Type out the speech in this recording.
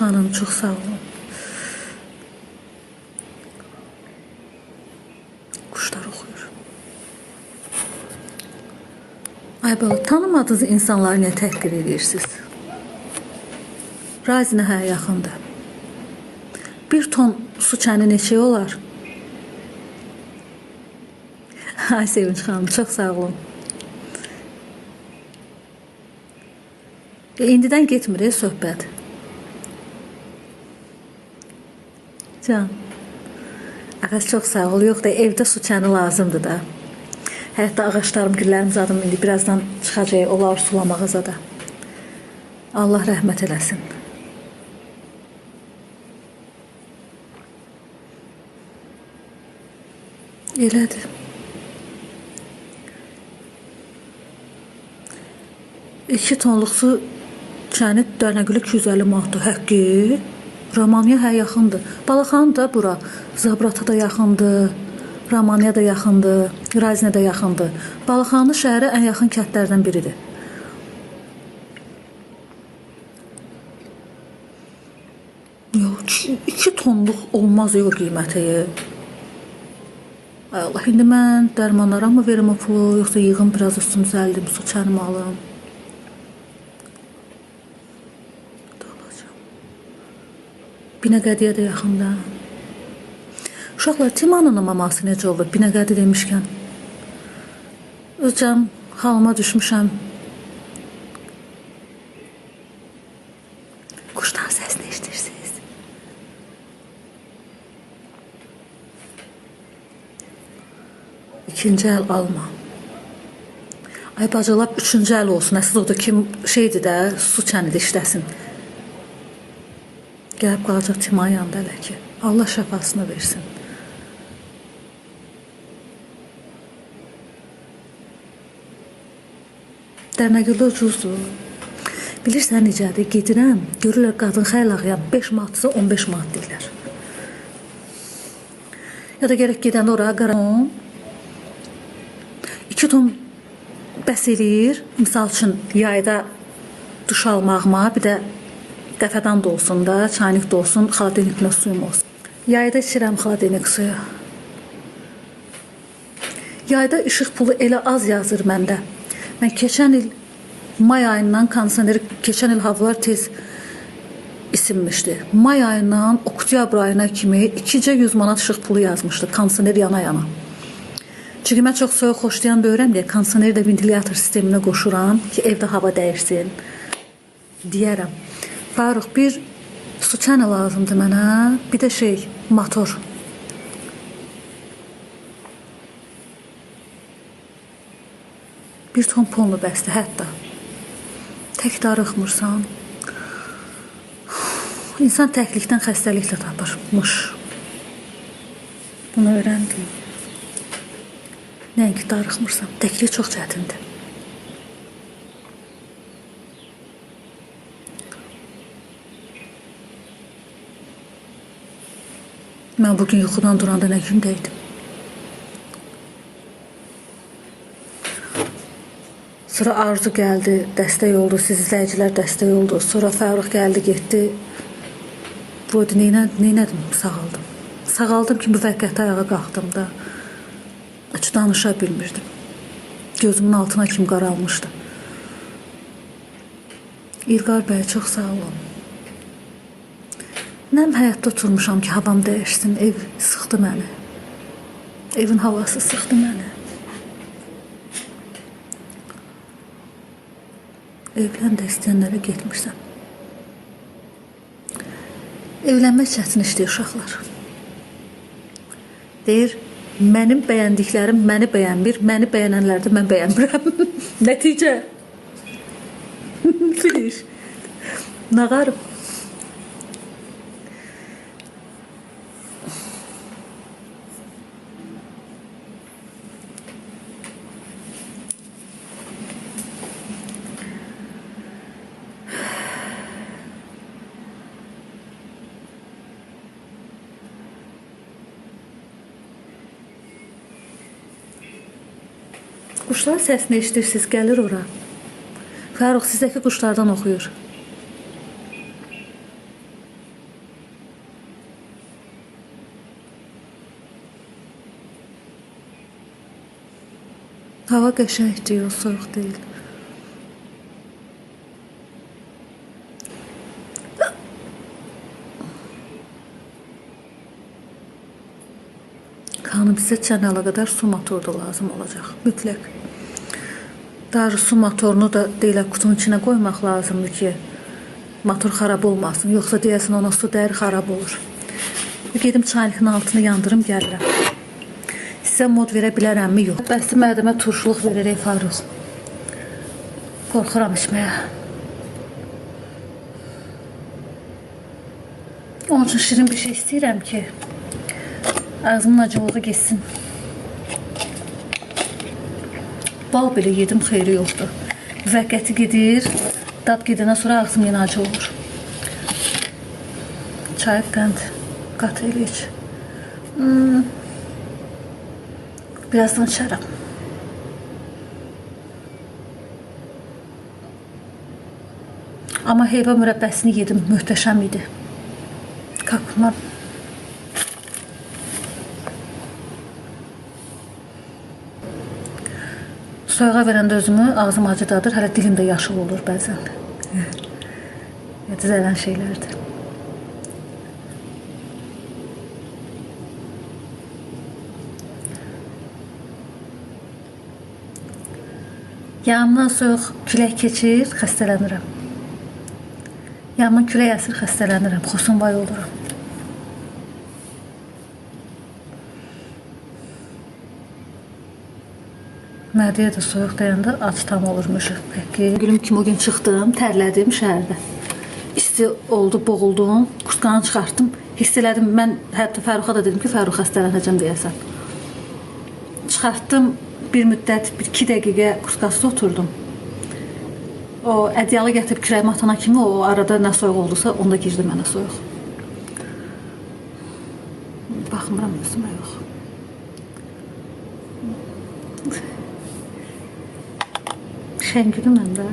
Hanım çok sağ olun. Kuşlar oxuyur. Ay bala, tanımadığınız insanları niyə təhqir edirsiniz? Razinə hə yaxındır. Bir ton su çəni neçə olar? Ay Sevinç xanım, çox sağ olun. İndidən getmir söhbət. Can. Ağac çox sağ ol. Yox da evdə su çəni lazımdır da. Hətta ağaçlarım, güllərim zadım indi birazdan çıxacaq, olar sulamağa zada. Allah rəhmət eləsin. Elədir. İki tonluq su çəni Dərnəgülü 250 manatdır. Həqqi. Romaniya hə yaxındır. Balaxanı da bura. Zabrata da yaxındır. Romaniya da yaxındır. Razinə də yaxındır. Balaxanı şəhərə ən yaxın kəndlərdən biridir. Yox, 2 tonluq olmaz yox qiyməti. Ay Allah, indi mən dərmanlara mı verim o pulu, yoxsa yığım biraz üstünü zəldim, su çənimi alım. Binəqədiyə də yaxında. Uşaqlar, Timanın maması necə olur? Binəqədi demişkən. Özcəm, halıma düşmüşəm. Quşdan səsini eşitirsiniz. İkinci əl alma. Ay bacılar, üçüncü əl olsun. Əsas o da kim şeydir də, su çənidir işləsin. Gəlib qalacaq Timan yanında elə ki. Allah şəfasını versin. Dərnəgüldə ucuzdur. Bilirsən necədir? Gedirəm, görürlər qadın xəyl ağıyan 5 manatsa 15 manat deyirlər. Ya da gərək gedəndə oraya qaran 2 ton bəs eləyir. Misal üçün yayda duş almağıma, bir də qəfədan da olsun da, çaynik da olsun, xaladeniklə suyum olsun. Yayda içirəm xaladenik suyu. Yayda işıq pulu elə az yazır məndə. Mən keçən il may ayından kondisioneri, keçən il havalar tez isinmişdi. May ayından oktyabr ayına kimi 200 manat işıq pulu yazmışdı, kondisioner yana-yana. Çünki mən çox soyuq xoşlayan böyürəm deyə kondisioneri də ventilator sisteminə qoşuram ki, evdə hava dəyirsin. Deyərəm. Farıq, bir su çəni lazımdır mənə, bir də şey, motor. Bir ton pulunu bəsdir, hətta. Tək darıxmırsan. İnsan təklikdən xəstəliklə tapırmış. Bunu öyrəndim. Nəinki darıxmırsan, təklik çox çətindir. Mən bugün yuxudan duranda nə gündəydim. Sonra Arzu gəldi, dəstək oldu, siz izləyicilər dəstək oldu. Sonra Fərux gəldi, getdi. Vodi, neynədim? Sağaldım. Sağaldım ki, müvəqqəti ayağa qalxdım da. Heç danışa bilmirdim. Gözümün altına kim qaralmışdı. İlqar bəy, çox sağ olun. Nəm həyatda oturmuşam ki, havam dəyişsin, ev sıxdı məni. Evin havası sıxdı məni. Evlən də istəyənlərə getmirsən. Evlənmək çətin işdir uşaqlar. Deyir, mənim bəyəndiklərim məni bəyənmir, məni bəyənənlər də mən bəyənmirəm. Nəticə. Bilir. Nağarım. Quşların səsini eşidirsiniz, gəlir ora. Fərux, sizdəki quşlardan oxuyur. Hava qəşəngdir, o soyuq deyil. Kanım bizə çənələ qədər su motoru da lazım olacaq, mütləq. Daha su motorunu da deyilər qutunun içinə qoymaq lazımdır ki, motor xarab olmasın. Yoxsa deyəsən ona su dəyir, xarab olur. Gedim çaylıqın altını yandırım, gəlirəm. Sizə mod verə bilərəmmi? Yox. Bəsli mədəmə turşuluq verərək Farux. Qorxuram içməyə. Onun üçün şirin bir şey istəyirəm ki, ağzımın acılığı geçsin. Bal belə yedim, xeyri yoxdur. Müvəqqəti gedir, dad gedəndən sonra ağzım yenə acı olur. Çay, qənd, qat eləyik. Birazdan içərəm. Amma heyva mürəbbəsini yedim, möhtəşəm idi. Kakma. Soyuğa verəndə özümü ağzım acıdadır, hələ dilim də yaşıl olur bəzən. Düzələn şeylərdir. Yanımdan soyuq külək keçir, xəstələnirəm. Yanımdan külək əsir, xəstələnirəm, xosunvay oluram. Mədiyə də soyuq dəyəndə ac tam olurmuş. Peki. Gülüm kimi o gün çıxdım, tərlədim şəhərdə. İsti oldu, boğuldum, kurtkanı çıxartdım. Hiss elədim, mən hətta Fəruxa da dedim ki, Fərux xəstələnəcəm deyəsən. Çıxartdım, bir müddət, 1-2 dəqiqə kurtkasında oturdum. O ədyalı gətirib kürəyimə atana kimi o arada nə soyuq oldusa, onda girdi mənə soyuq. Baxmıram özümə yox. Şəngülüm məndə.